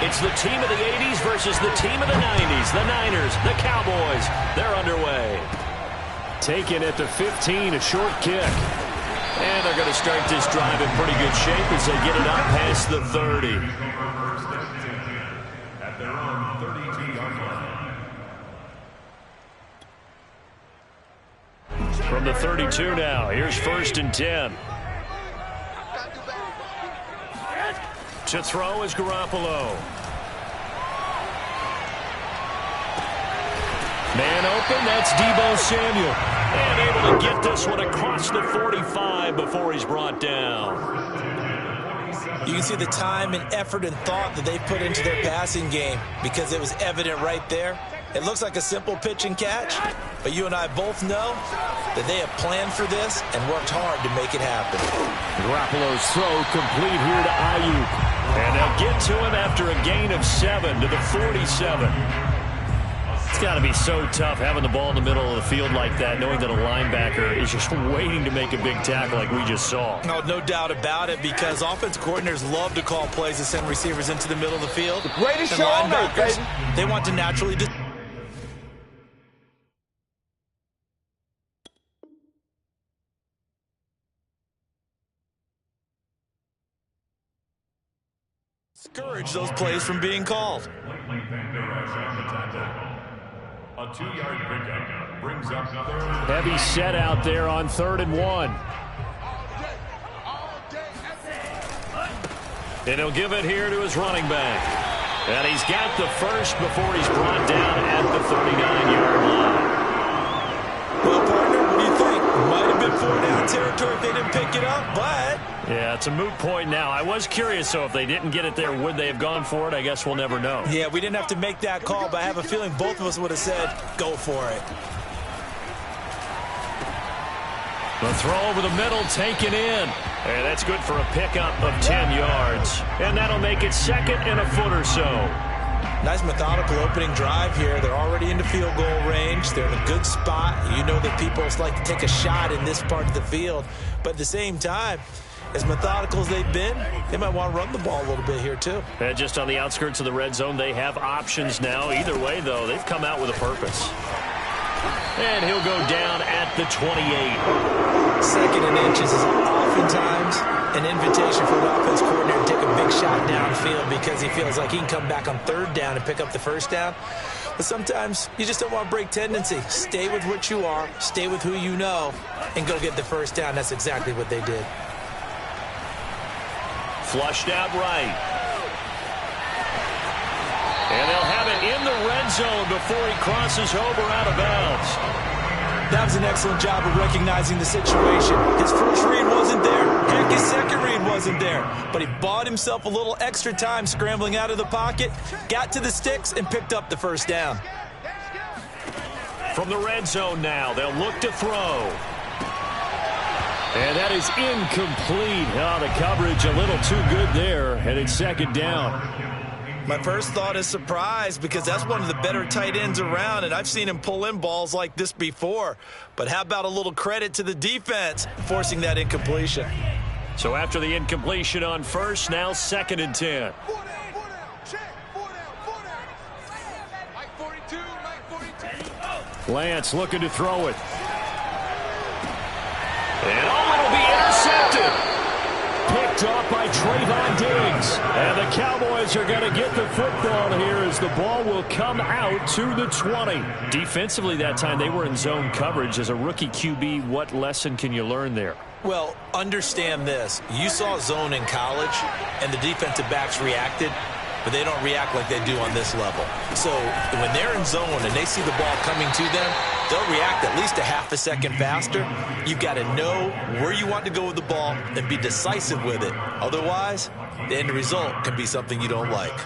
It's the team of the 80s versus the team of the 90s. The Niners, the Cowboys, they're underway. Taken at the 15, a short kick. And they're going to start this drive in pretty good shape as they get it up past the 30. At their own 32-yard line. From the 32 now, here's 1st and 10. To throw is Garoppolo. Man open, that's Deebo Samuel. And able to get this one across the 45 before he's brought down. You can see the time and effort and thought that they put into their passing game because it was evident right there. It looks like a simple pitch and catch, but you and I both know that they have planned for this and worked hard to make it happen. Garoppolo's throw complete here to Ayuk. And they'll get to him after a gain of 7 to the 47. It's got to be so tough having the ball in the middle of the field like that, knowing that a linebacker is just waiting to make a big tackle like we just saw. No doubt about it, because offense coordinators love to call plays to send receivers into the middle of the field. Greatest show on earth, baby. They want to naturally... discourage those plays from being called. A 2-yard pickup brings up 3rd. Heavy set out there on 3rd and 1. And he'll give it here to his running back. And he's got the first before he's brought down at the 39-yard line. Well, partner, what do you think? Might have been 4-down territory if they didn't pick it up, but... Yeah, it's a moot point now. I was curious, so if they didn't get it there, would they have gone for it? I guess we'll never know. Yeah, we didn't have to make that call, but I have a feeling both of us would have said, go for it. The throw over the middle, taken in. And that's good for a pickup of 10 yards. And that'll make it 2nd and a foot or so. Nice methodical opening drive here. They're already into field goal range. They're in a good spot. You know that people like to take a shot in this part of the field. But at the same time, as methodical as they've been, they might want to run the ball a little bit here too. And just on the outskirts of the red zone, they have options now. Either way, though, they've come out with a purpose. And he'll go down at the 28. 2nd and inches is oftentimes an invitation for an offense coordinator to take a big shot downfield because he feels like he can come back on 3rd down and pick up the 1st down. But sometimes you just don't want to break tendency. Stay with what you are, stay with who you know, and go get the 1st down. That's exactly what they did. Flushed out right. And they'll have it in the red zone before he crosses over out of bounds. That was an excellent job of recognizing the situation. His first read wasn't there. Heck, his second read wasn't there. But he bought himself a little extra time scrambling out of the pocket, got to the sticks, and picked up the 1st down. From the red zone now, they'll look to throw. And that is incomplete. Oh, the coverage a little too good there, and it's 2nd down. My first thought is surprise because that's one of the better tight ends around, and I've seen him pull in balls like this before. But how about a little credit to the defense forcing that incompletion? So after the incompletion on 1st, now 2nd and 10. Lance looking to throw it. And it'll be intercepted. Picked off by Trayvon Diggs. And the Cowboys are going to get the football here as the ball will come out to the 20. Defensively that time, they were in zone coverage. As a rookie QB, what lesson can you learn there? Well, understand this. You saw zone in college, and the defensive backs reacted, but they don't react like they do on this level. So when they're in zone and they see the ball coming to them, they'll react at least a half a second faster. You've got to know where you want to go with the ball and be decisive with it. Otherwise, the end result can be something you don't like.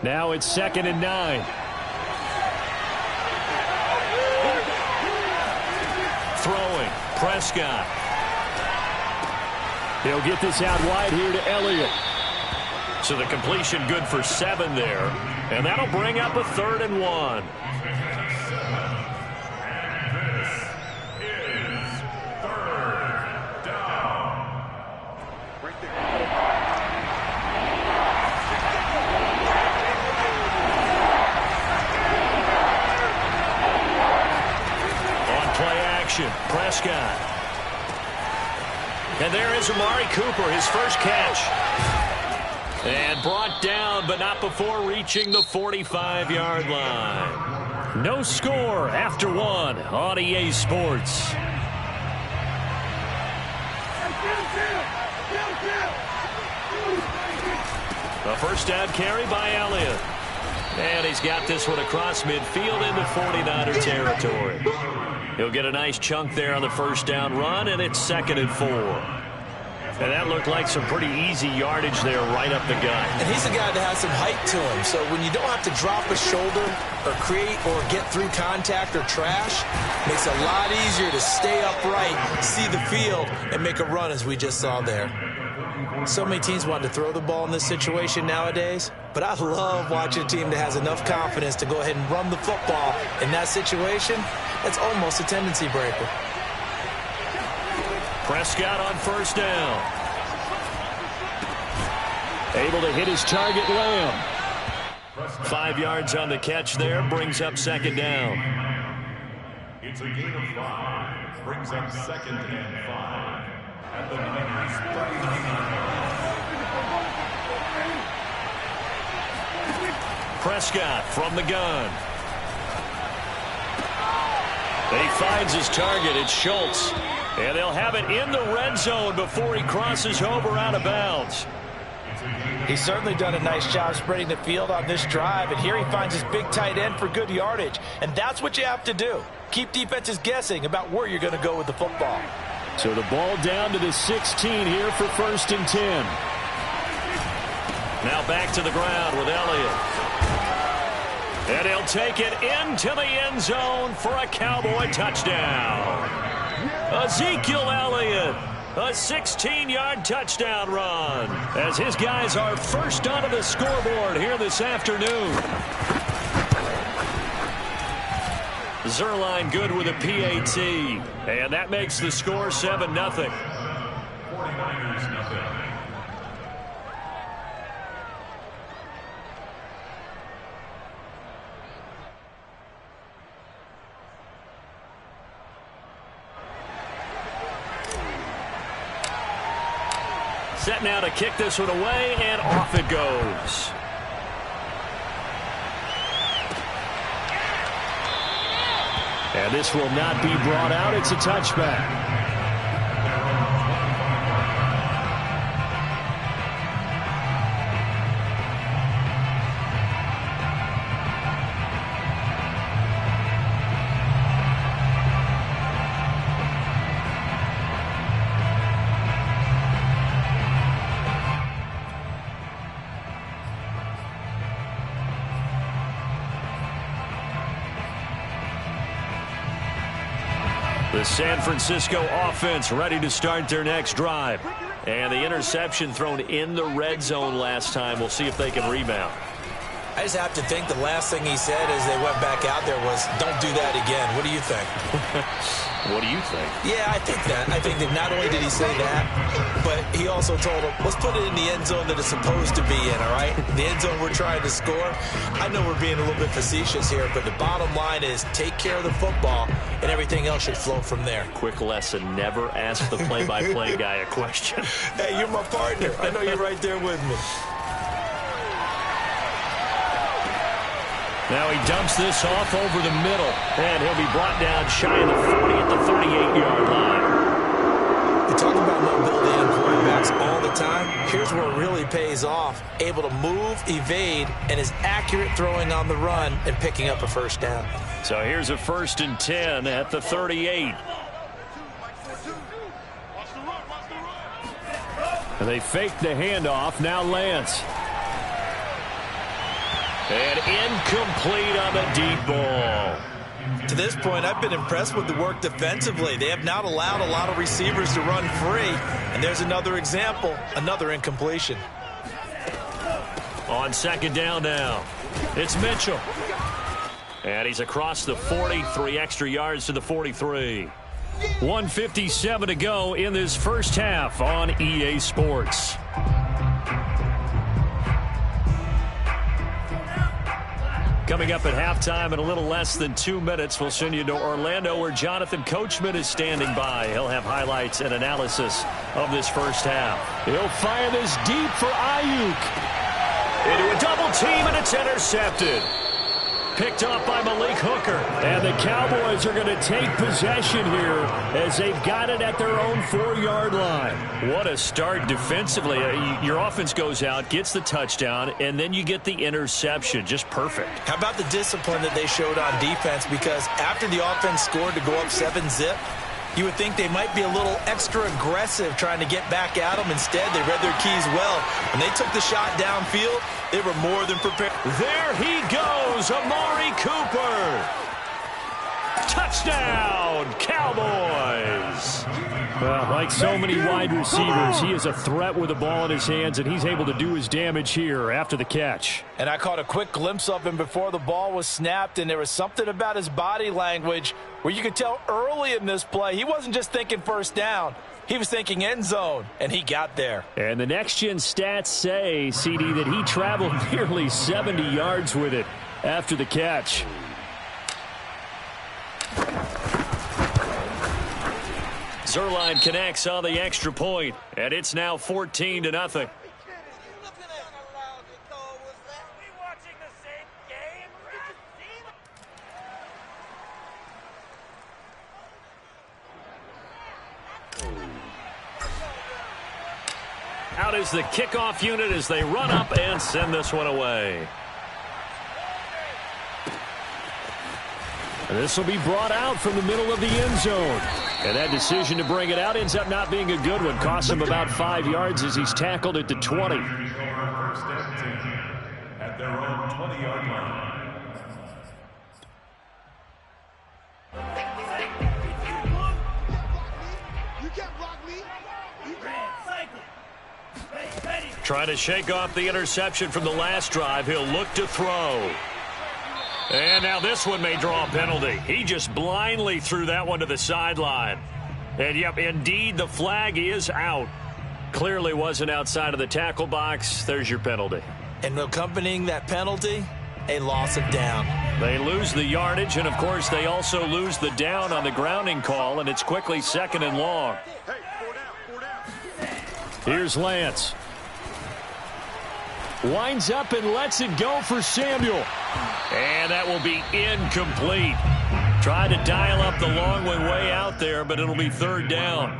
Now it's 2nd and 9. Throwing, Prescott. He'll get this out wide here to Elliott. So the completion good for 7 there. And that'll bring up a 3rd and 1. action. Prescott. And there is Amari Cooper, his first catch. And brought down, but not before reaching the 45-yard line. No score after one on EA Sports. A first down carry by Elliott. And he's got this one across midfield into 49er territory. He'll get a nice chunk there on the first down run, and it's 2nd and 4. And that looked like some pretty easy yardage there right up the gut. And he's a guy that has some height to him. So when you don't have to drop a shoulder or create or get through contact or trash, makes it a lot easier to stay upright, see the field, and make a run as we just saw there. So many teams want to throw the ball in this situation nowadays, but I love watching a team that has enough confidence to go ahead and run the football in that situation. That's almost a tendency breaker. Prescott on first down. Able to hit his target, Lamb. 5 yards on the catch there, brings up 2nd down. It's a gain of 5, brings up 2nd and 5 at the Niners 39. Prescott from the gun. He finds his target. It's Schultz. And they'll have it in the red zone before he crosses over out of bounds. He's certainly done a nice job spreading the field on this drive, and here he finds his big tight end for good yardage. And that's what you have to do. Keep defenses guessing about where you're going to go with the football. So the ball down to the 16 here for 1st and 10. Now back to the ground with Elliott. And he'll take it into the end zone for a Cowboy touchdown. Ezekiel Elliott, a 16-yard touchdown run, as his guys are first onto the scoreboard here this afternoon. Zuerlein good with a PAT, and that makes the score 7-0. 49ers nothing. Set now to kick this one away, and off it goes. And this will not be brought out. It's a touchback. The San Francisco offense ready to start their next drive. And the interception thrown in the red zone last time. We'll see if they can rebound. I just have to think the last thing he said as they went back out there was, don't do that again. What do you think? What do you think? Yeah, I think that. I think that not only did he say that, but he also told him, let's put it in the end zone that it's supposed to be in, all right? The end zone we're trying to score. I know we're being a little bit facetious here, but the bottom line is take care of the football, and everything else should flow from there. Quick lesson, never ask the play-by-play guy a question. Hey, you're my partner. I know you're right there with me. Now he dumps this off over the middle, and he'll be brought down shy of the 40 at the 38-yard line. We talk about mobility in quarterbacks all the time. Here's where it really pays off. Able to move, evade, and is accurate throwing on the run and picking up a first down. So here's a 1st and 10 at the 38. And they fake the handoff. Now Lance. And incomplete on the deep ball. To this point, I've been impressed with the work defensively. They have not allowed a lot of receivers to run free. And there's another example, another incompletion. On 2nd down now, it's Mitchell. And he's across the 40, 3 extra yards to the 43. 1:57 to go in this first half on EA Sports. Coming up at halftime in a little less than 2 minutes, we'll send you to Orlando where Jonathan Coachman is standing by. He'll have highlights and analysis of this first half. He'll fire this deep for Ayuk. Into a double team, and it's intercepted. Picked off by Malik Hooker. And the Cowboys are going to take possession here as they've got it at their own 4-yard line. What a start defensively. Your offense goes out, gets the touchdown, and then you get the interception. Just perfect. How about the discipline that they showed on defense? Because after the offense scored to go up 7-zip, you would think they might be a little extra aggressive trying to get back at them. Instead, they read their keys well. When they took the shot downfield, they were more than prepared. There he goes, Amari Cooper. Touchdown, Cowboys. Well, like so many wide receivers, he is a threat with the ball in his hands, and he's able to do his damage here after the catch. And I caught a quick glimpse of him before the ball was snapped, and there was something about his body language where you could tell early in this play he wasn't just thinking first down. He was thinking end zone, and he got there. And the next-gen stats say, CD, that he traveled nearly 70 yards with it after the catch. Zuerlein connects on the extra point, and it's now 14-0. Out is the kickoff unit as they run up and send this one away. And this will be brought out from the middle of the end zone. And that decision to bring it out ends up not being a good one. Costs him about 5 yards as he's tackled at the 20. At their own 20-yard line. Trying to shake off the interception from the last drive. He'll look to throw. And now this one may draw a penalty. He just blindly threw that one to the sideline. And, yep, indeed, the flag is out. Clearly wasn't outside of the tackle box. There's your penalty. And accompanying that penalty, a loss of down. They lose the yardage, and, of course, they also lose the down on the grounding call, and it's quickly 2nd and long. Here's Lance. Winds up and lets it go for Samuel. And that will be incomplete. Tried to dial up the long way out there, but it'll be 3rd down.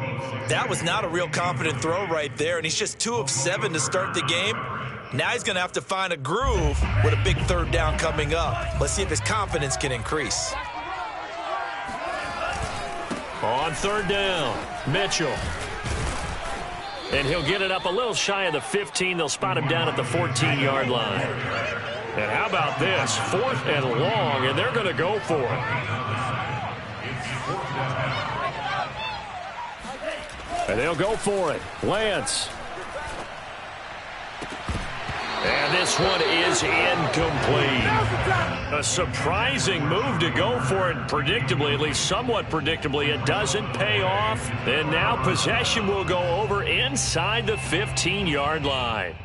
That was not a real confident throw right there, and he's just 2 of 7 to start the game. Now he's going to have to find a groove with a big 3rd down coming up. Let's see if his confidence can increase. On 3rd down, Mitchell. And he'll get it up a little shy of the 15. They'll spot him down at the 14-yard line. And how about this? 4th and long, and they're going to go for it. And they'll go for it. Lance. And this one is incomplete. A surprising move to go for it predictably, at least somewhat predictably. It doesn't pay off. And now possession will go over inside the 15-yard line.